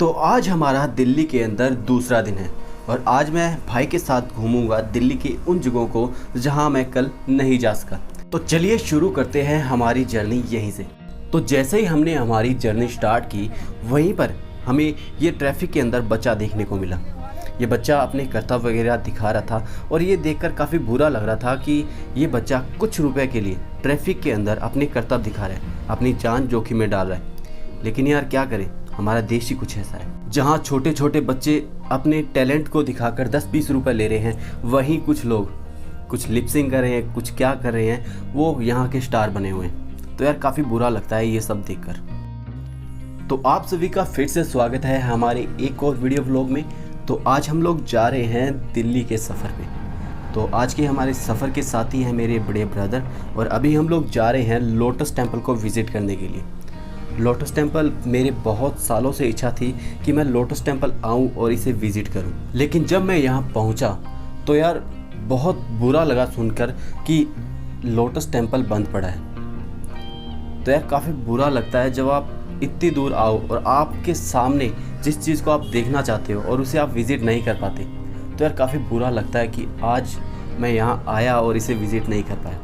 तो आज हमारा दिल्ली के अंदर दूसरा दिन है और आज मैं भाई के साथ घूमूंगा दिल्ली की उन जगहों को जहां मैं कल नहीं जा सका। तो चलिए शुरू करते हैं हमारी जर्नी यहीं से। तो जैसे ही हमने हमारी जर्नी स्टार्ट की वहीं पर हमें ये ट्रैफिक के अंदर बच्चा देखने को मिला। ये बच्चा अपने कर्तव्य वगैरह दिखा रहा था और ये देखकर काफ़ी बुरा लग रहा था कि ये बच्चा कुछ रुपए के लिए ट्रैफिक के अंदर अपने कर्तव्य दिखा रहा है, अपनी जान जोखिम में डाल रहा है। लेकिन यार क्या करें, हमारा देश ही कुछ ऐसा है जहाँ छोटे छोटे बच्चे अपने टैलेंट को दिखाकर 10-20 रुपए ले रहे हैं, वहीं कुछ लोग कुछ लिपसिंग कर रहे हैं, कुछ क्या कर रहे हैं, वो यहाँ के स्टार बने हुए हैं। तो यार काफ़ी बुरा लगता है ये सब देखकर। तो आप सभी का फिर से स्वागत है हमारे एक और वीडियो व्लॉग में। तो आज हम लोग जा रहे हैं दिल्ली के सफ़र पे। तो आज के हमारे सफ़र के साथी हैं मेरे बड़े ब्रदर और अभी हम लोग जा रहे हैं लोटस टेम्पल को विज़िट करने के लिए। लोटस टेम्पल मेरे बहुत सालों से इच्छा थी कि मैं लोटस टेम्पल आऊं और इसे विज़िट करूं, लेकिन जब मैं यहां पहुंचा तो यार बहुत बुरा लगा सुनकर कि लोटस टेम्पल बंद पड़ा है। तो यार काफ़ी बुरा लगता है जब आप इतनी दूर आओ और आपके सामने जिस चीज़ को आप देखना चाहते हो और उसे आप विज़िट नहीं कर पाते। तो यार काफ़ी बुरा लगता है कि आज मैं यहाँ आया और इसे विज़िट नहीं कर पाया।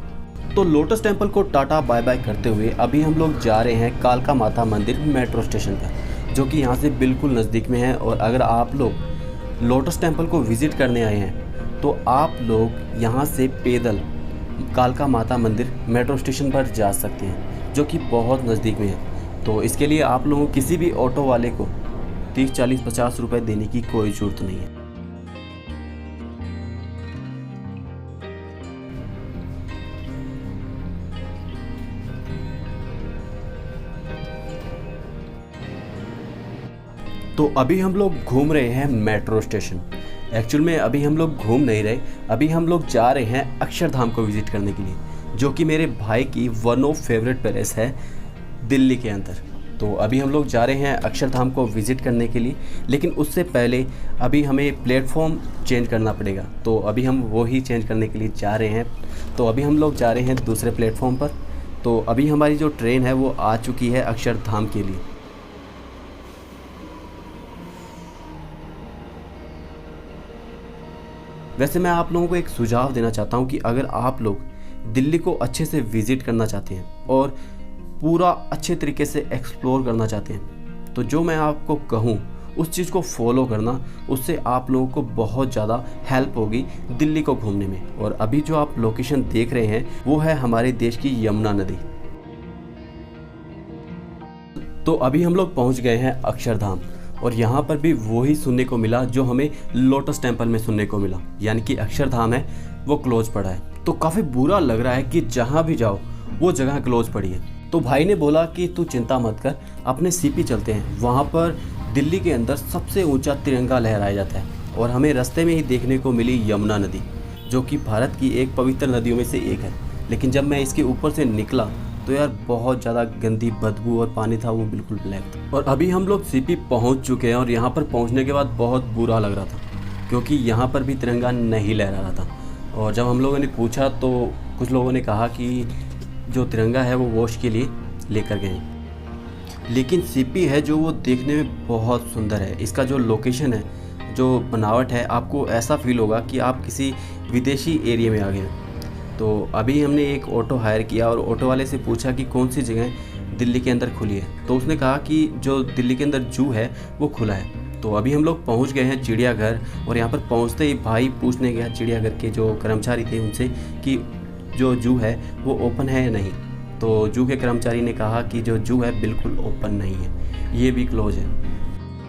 तो लोटस टेम्पल को टाटा बाय बाय करते हुए अभी हम लोग जा रहे हैं कालका माता मंदिर मेट्रो स्टेशन पर, जो कि यहाँ से बिल्कुल नज़दीक में है। और अगर आप लोग लोटस टेम्पल को विज़िट करने आए हैं तो आप लोग यहाँ से पैदल कालका माता मंदिर मेट्रो स्टेशन पर जा सकते हैं, जो कि बहुत नज़दीक में है। तो इसके लिए आप लोगों किसी भी ऑटो वाले को 30, 40, 50 रुपये देने की कोई ज़रूरत नहीं है। तो अभी हम लोग घूम रहे हैं मेट्रो स्टेशन। एक्चुअल में अभी हम लोग घूम नहीं रहे, अभी हम लोग जा रहे हैं अक्षरधाम को विज़िट करने के लिए, जो कि मेरे भाई की वन ऑफ फेवरेट पैलेस है दिल्ली के अंदर। तो अभी हम लोग जा रहे हैं अक्षरधाम को विज़िट करने के लिए, लेकिन उससे पहले अभी हमें प्लेटफॉर्म चेंज करना पड़ेगा। तो अभी हम वो ही चेंज करने के लिए जा रहे हैं। तो अभी हम लोग जा रहे हैं दूसरे प्लेटफॉर्म पर। तो अभी हमारी जो ट्रेन है वो आ चुकी है अक्षरधाम के लिए। वैसे मैं आप लोगों को एक सुझाव देना चाहता हूँ कि अगर आप लोग दिल्ली को अच्छे से विज़िट करना चाहते हैं और पूरा अच्छे तरीके से एक्सप्लोर करना चाहते हैं, तो जो मैं आपको कहूँ उस चीज़ को फॉलो करना, उससे आप लोगों को बहुत ज़्यादा हेल्प होगी दिल्ली को घूमने में। और अभी जो आप लोकेशन देख रहे हैं वो है हमारे देश की यमुना नदी। तो अभी हम लोग पहुँच गए हैं अक्षरधाम और यहाँ पर भी वही सुनने को मिला जो हमें लोटस टेम्पल में सुनने को मिला, यानी कि अक्षरधाम है वो क्लोज पड़ा है। तो काफ़ी बुरा लग रहा है कि जहाँ भी जाओ वो जगह क्लोज पड़ी है। तो भाई ने बोला कि तू चिंता मत कर, अपने सीपी चलते हैं, वहाँ पर दिल्ली के अंदर सबसे ऊंचा तिरंगा लहराया जाता है। और हमें रास्ते में ही देखने को मिली यमुना नदी, जो कि भारत की एक पवित्र नदियों में से एक है। लेकिन जब मैं इसके ऊपर से निकला तो यार बहुत ज़्यादा गंदी बदबू और पानी था वो बिल्कुल ब्लैक था। और अभी हम लोग सीपी पहुंच चुके हैं और यहाँ पर पहुंचने के बाद बहुत बुरा लग रहा था, क्योंकि यहाँ पर भी तिरंगा नहीं लहरा रहा था। और जब हम लोगों ने पूछा तो कुछ लोगों ने कहा कि जो तिरंगा है वो वॉश के लिए लेकर गए। लेकिन सीपी है जो वो देखने में बहुत सुंदर है। इसका जो लोकेशन है, जो बनावट है, आपको ऐसा फील होगा कि आप किसी विदेशी एरिया में आ गए। तो अभी हमने एक ऑटो हायर किया और ऑटो वाले से पूछा कि कौन सी जगह दिल्ली के अंदर खुली है। तो उसने कहा कि जो दिल्ली के अंदर जू है वो खुला है। तो अभी हम लोग पहुंच गए हैं चिड़ियाघर और यहाँ पर पहुंचते ही भाई पूछने गया चिड़ियाघर के जो कर्मचारी थे उनसे कि जो जू है वो ओपन है या नहीं। तो जू के कर्मचारी ने कहा कि जो जू है बिल्कुल ओपन नहीं है, ये भी क्लोज है।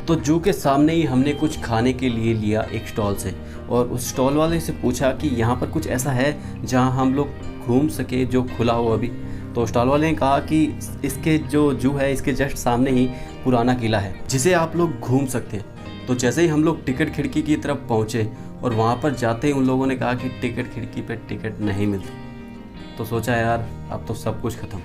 तो जू के सामने ही हमने कुछ खाने के लिए लिया एक स्टॉल से और उस स्टॉल वाले से पूछा कि यहाँ पर कुछ ऐसा है जहाँ हम लोग घूम सके जो खुला हो अभी। तो स्टॉल वाले ने कहा कि इसके जो जू है इसके जस्ट सामने ही पुराना किला है जिसे आप लोग घूम सकते हैं। तो जैसे ही हम लोग टिकट खिड़की की तरफ पहुँचे और वहाँ पर जाते ही उन लोगों ने कहा कि टिकट खिड़की पर टिकट नहीं मिलती। तो सोचा यार अब तो सब कुछ ख़त्म।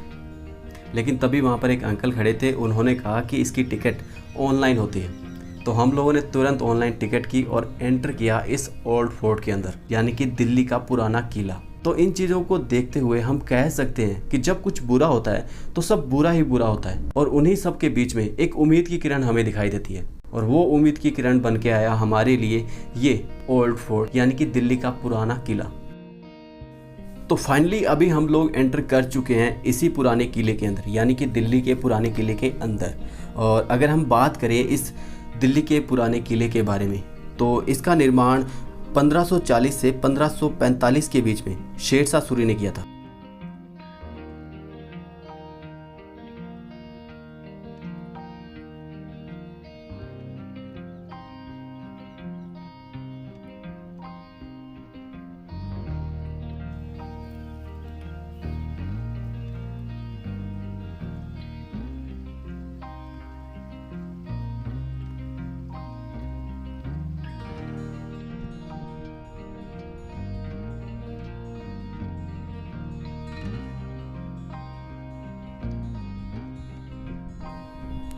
लेकिन तभी वहाँ पर एक अंकल खड़े थे, उन्होंने कहा कि इसकी टिकट ऑनलाइन होती है। तो हम लोगों ने तुरंत ऑनलाइन टिकट की और एंटर किया इस ओल्ड फोर्ट के अंदर, यानी कि दिल्ली का पुराना किला। तो इन चीज़ों को देखते हुए हम कह सकते हैं कि जब कुछ बुरा होता है तो सब बुरा ही बुरा होता है और उन्हीं सब के बीच में एक उम्मीद की किरण हमें दिखाई देती है। और वो उम्मीद की किरण बन के आया हमारे लिए ये ओल्ड फोर्ट यानी कि दिल्ली का पुराना किला। तो फाइनली अभी हम लोग एंटर कर चुके हैं इसी पुराने किले के अंदर, यानी कि दिल्ली के पुराने किले के अंदर। और अगर हम बात करें इस दिल्ली के पुराने किले के बारे में, तो इसका निर्माण 1540 से 1545 के बीच में शेरशाह सूरी ने किया था।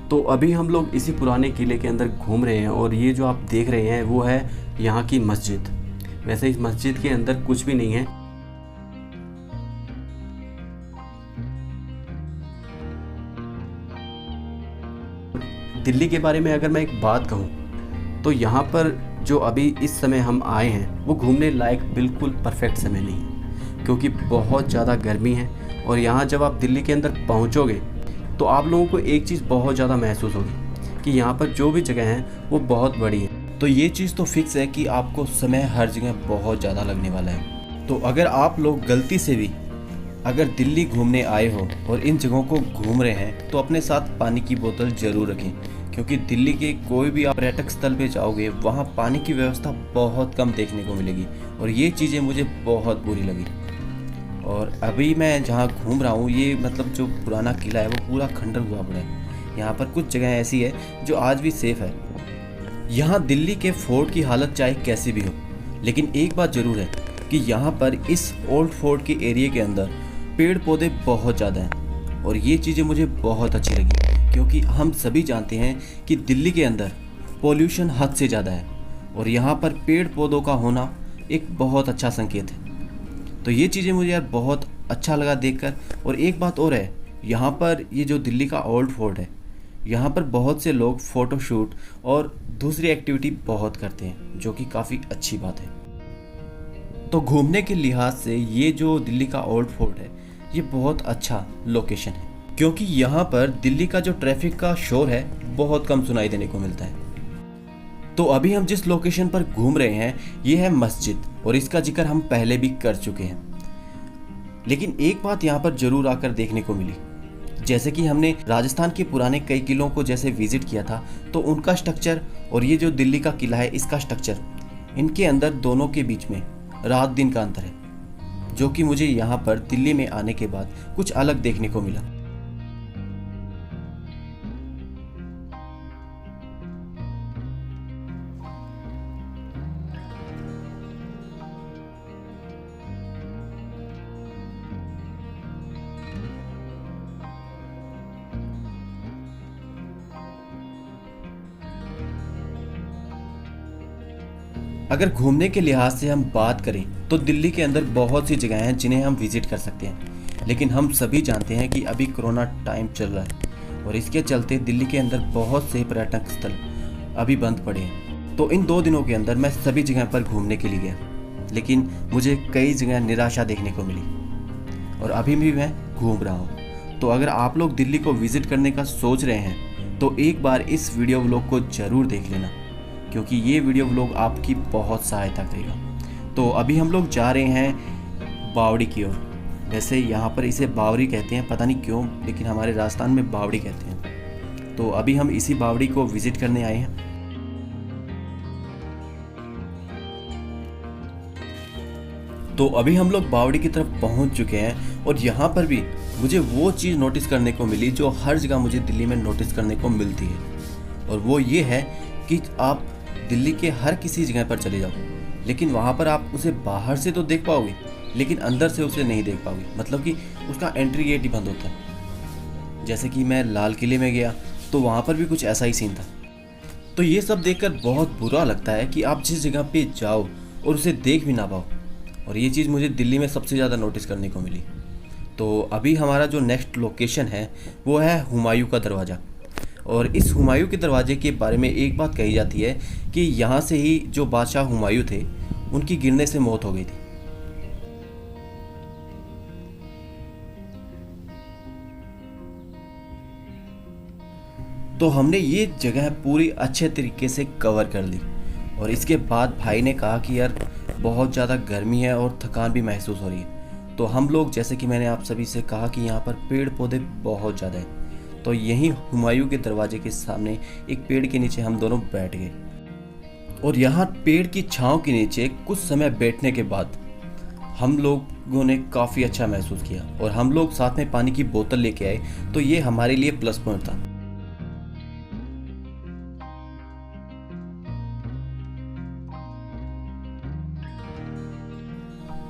तो अभी हम लोग इसी पुराने किले के अंदर घूम रहे हैं और ये जो आप देख रहे हैं वो है यहाँ की मस्जिद। वैसे इस मस्जिद के अंदर कुछ भी नहीं है। दिल्ली के बारे में अगर मैं एक बात कहूँ तो यहाँ पर जो अभी इस समय हम आए हैं वो घूमने लायक बिल्कुल परफेक्ट समय नहीं है, क्योंकि बहुत ज़्यादा गर्मी है। और यहाँ जब आप दिल्ली के अंदर पहुँचोगे तो आप लोगों को एक चीज़ बहुत ज़्यादा महसूस होगी कि यहाँ पर जो भी जगह हैं वो बहुत बड़ी है। तो ये चीज़ तो फिक्स है कि आपको समय हर जगह बहुत ज़्यादा लगने वाला है। तो अगर आप लोग गलती से भी अगर दिल्ली घूमने आए हो और इन जगहों को घूम रहे हैं तो अपने साथ पानी की बोतल ज़रूर रखें, क्योंकि दिल्ली के कोई भी आप पर्यटक स्थल पे जाओगे वहाँ पानी की व्यवस्था बहुत कम देखने को मिलेगी। और ये चीज़ें मुझे बहुत बुरी लगी। और अभी मैं जहाँ घूम रहा हूँ ये मतलब जो पुराना किला है वो पूरा खंडर हुआ पड़ा है। यहाँ पर कुछ जगह ऐसी है जो आज भी सेफ है। यहाँ दिल्ली के फोर्ट की हालत चाहे कैसी भी हो, लेकिन एक बात ज़रूर है कि यहाँ पर इस ओल्ड फोर्ट के एरिया के अंदर पेड़ पौधे बहुत ज़्यादा हैं। और ये चीज़ें मुझे बहुत अच्छी लगी, क्योंकि हम सभी जानते हैं कि दिल्ली के अंदर पॉल्यूशन हद से ज़्यादा है और यहाँ पर पेड़ पौधों का होना एक बहुत अच्छा संकेत है। तो ये चीज़ें मुझे यार बहुत अच्छा लगा देखकर। और एक बात और है, यहाँ पर ये जो दिल्ली का ओल्ड फोर्ट है यहाँ पर बहुत से लोग फ़ोटोशूट और दूसरी एक्टिविटी बहुत करते हैं, जो कि काफ़ी अच्छी बात है। तो घूमने के लिहाज से ये जो दिल्ली का ओल्ड फोर्ट है ये बहुत अच्छा लोकेशन है, क्योंकि यहाँ पर दिल्ली का जो ट्रैफिक का शोर है बहुत कम सुनाई देने को मिलता है। तो अभी हम जिस लोकेशन पर घूम रहे हैं ये है मस्जिद, और इसका जिक्र हम पहले भी कर चुके हैं। लेकिन एक बात यहाँ पर जरूर आकर देखने को मिली, जैसे कि हमने राजस्थान के पुराने कई किलों को जैसे विजिट किया था, तो उनका स्ट्रक्चर और ये जो दिल्ली का किला है इसका स्ट्रक्चर, इनके अंदर दोनों के बीच में रात दिन का अंतर है, जो कि मुझे यहाँ पर दिल्ली में आने के बाद कुछ अलग देखने को मिला। अगर घूमने के लिहाज से हम बात करें तो दिल्ली के अंदर बहुत सी जगहें हैं जिन्हें हम विजिट कर सकते हैं, लेकिन हम सभी जानते हैं कि अभी कोरोना टाइम चल रहा है और इसके चलते दिल्ली के अंदर बहुत से पर्यटक स्थल अभी बंद पड़े हैं। तो इन 2 दिनों के अंदर मैं सभी जगह पर घूमने के लिए गया, लेकिन मुझे कई जगह निराशा देखने को मिली और अभी भी मैं घूम रहा हूँ। तो अगर आप लोग दिल्ली को विजिट करने का सोच रहे हैं तो एक बार इस वीडियो व्लॉग को ज़रूर देख लेना, क्योंकि ये वीडियो व्लॉग आपकी बहुत सहायता करेगा। तो अभी हम लोग जा रहे हैं बावड़ी की ओर। वैसे यहाँ पर इसे बावड़ी कहते हैं, पता नहीं क्यों, लेकिन हमारे राजस्थान में बावड़ी कहते हैं। तो अभी हम इसी बावड़ी को विजिट करने आए हैं। तो अभी हम लोग बावड़ी की तरफ पहुँच चुके हैं और यहाँ पर भी मुझे वो चीज़ नोटिस करने को मिली जो हर जगह मुझे दिल्ली में नोटिस करने को मिलती है, और वो ये है कि आप दिल्ली के हर किसी जगह पर चले जाओ, लेकिन वहाँ पर आप उसे बाहर से तो देख पाओगे, लेकिन अंदर से उसे नहीं देख पाओगे। मतलब कि उसका एंट्री गेट ही बंद होता है। जैसे कि मैं लाल किले में गया तो वहाँ पर भी कुछ ऐसा ही सीन था। तो ये सब देखकर बहुत बुरा लगता है कि आप जिस जगह पे जाओ और उसे देख भी ना पाओ, और ये चीज़ मुझे दिल्ली में सबसे ज़्यादा नोटिस करने को मिली। तो अभी हमारा जो नेक्स्ट लोकेशन है वो है हुमायूं का दरवाज़ा। और इस हुमायूं के दरवाजे के बारे में एक बात कही जाती है कि यहाँ से ही जो बादशाह हुमायूं थे उनकी गिरने से मौत हो गई थी। तो हमने ये जगह पूरी अच्छे तरीके से कवर कर ली और इसके बाद भाई ने कहा कि यार बहुत ज़्यादा गर्मी है और थकान भी महसूस हो रही है। तो हम लोग, जैसे कि मैंने आप सभी से कहा कि यहाँ पर पेड़ पौधे बहुत ज़्यादा हैं, तो यहीं हुमायूं के दरवाजे के सामने एक पेड़ के नीचे हम दोनों बैठ गए। और यहाँ पेड़ की छांव के नीचे कुछ समय बैठने के बाद हम लोगों ने काफ़ी अच्छा महसूस किया और हम लोग साथ में पानी की बोतल लेके आए, तो ये हमारे लिए प्लस पॉइंट था।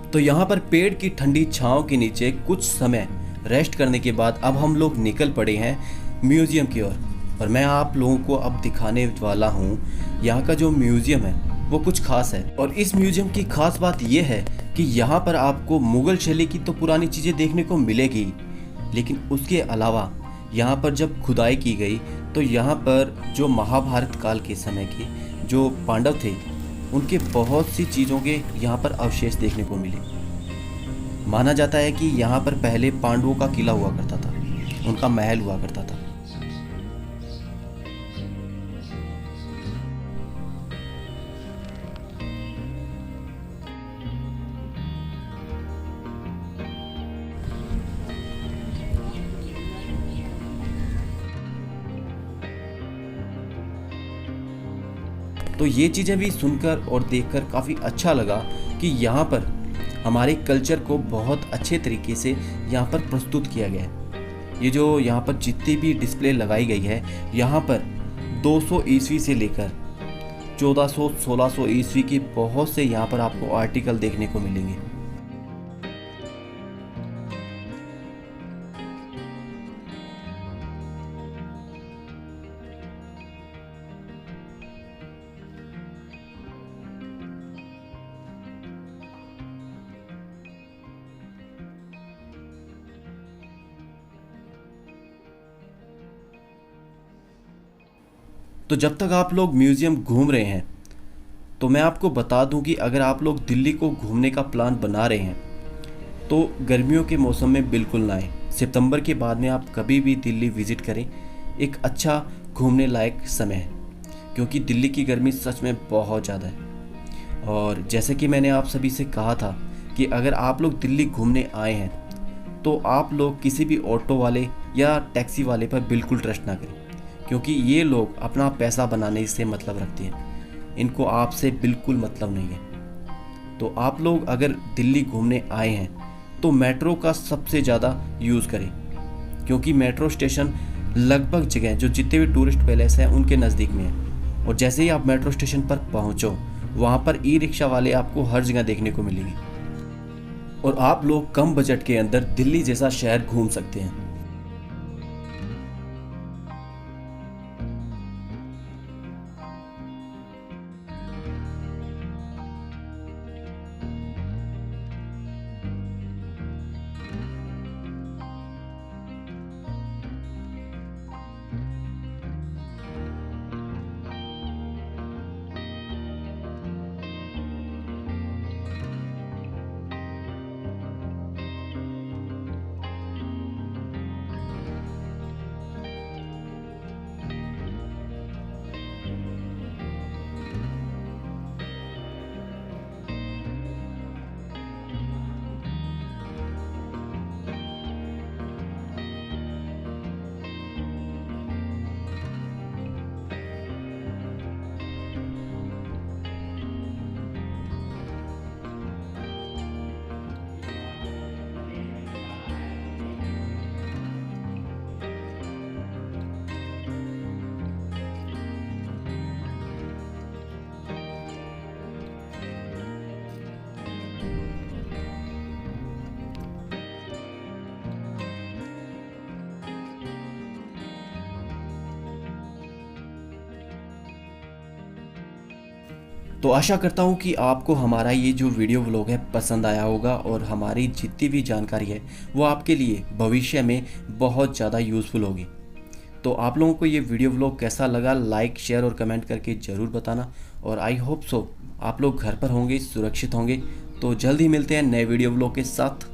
तो यहाँ पर पेड़ की ठंडी छांव के नीचे कुछ समय रेस्ट करने के बाद अब हम लोग निकल पड़े हैं म्यूज़ियम की ओर। और मैं आप लोगों को अब दिखाने वाला हूँ यहाँ का जो म्यूज़ियम है वो कुछ खास है। और इस म्यूज़ियम की खास बात यह है कि यहाँ पर आपको मुग़ल शैली की तो पुरानी चीज़ें देखने को मिलेगी, लेकिन उसके अलावा यहाँ पर जब खुदाई की गई तो यहाँ पर जो महाभारत काल के समय के जो पांडव थे उनके बहुत सी चीज़ों के यहाँ पर अवशेष देखने को मिले। माना जाता है कि यहाँ पर पहले पांडवों का किला हुआ करता था, उनका महल हुआ करता था। तो ये चीज़ें भी सुनकर और देखकर काफ़ी अच्छा लगा कि यहाँ पर हमारे कल्चर को बहुत अच्छे तरीके से यहाँ पर प्रस्तुत किया गया है। ये जो यहाँ पर जितनी भी डिस्प्ले लगाई गई है, यहाँ पर 200 ईस्वी से लेकर 1400-1600 ईस्वी के बहुत से यहाँ पर आपको आर्टिकल देखने को मिलेंगे। तो जब तक आप लोग म्यूज़ियम घूम रहे हैं तो मैं आपको बता दूं कि अगर आप लोग दिल्ली को घूमने का प्लान बना रहे हैं तो गर्मियों के मौसम में बिल्कुल ना आएं। सितंबर के बाद में आप कभी भी दिल्ली विज़िट करें, एक अच्छा घूमने लायक समय है, क्योंकि दिल्ली की गर्मी सच में बहुत ज़्यादा है। और जैसे कि मैंने आप सभी से कहा था कि अगर आप लोग दिल्ली घूमने आए हैं तो आप लोग किसी भी ऑटो वाले या टैक्सी वाले पर बिल्कुल ट्रस्ट ना करें, क्योंकि ये लोग अपना पैसा बनाने से मतलब रखते हैं, इनको आपसे बिल्कुल मतलब नहीं है। तो आप लोग अगर दिल्ली घूमने आए हैं तो मेट्रो का सबसे ज़्यादा यूज़ करें, क्योंकि मेट्रो स्टेशन लगभग जगह जो जितने भी टूरिस्ट पैलेस हैं उनके नज़दीक में है। और जैसे ही आप मेट्रो स्टेशन पर पहुँचो, वहाँ पर ई रिक्शा वाले आपको हर जगह देखने को मिलेंगे और आप लोग कम बजट के अंदर दिल्ली जैसा शहर घूम सकते हैं। तो आशा करता हूँ कि आपको हमारा ये जो वीडियो व्लॉग है पसंद आया होगा और हमारी जितनी भी जानकारी है वो आपके लिए भविष्य में बहुत ज़्यादा यूज़फुल होगी। तो आप लोगों को ये वीडियो व्लॉग कैसा लगा, लाइक शेयर और कमेंट करके ज़रूर बताना। और आई होप सो आप लोग घर पर होंगे, सुरक्षित होंगे। तो जल्द ही मिलते हैं नए वीडियो व्लॉग के साथ।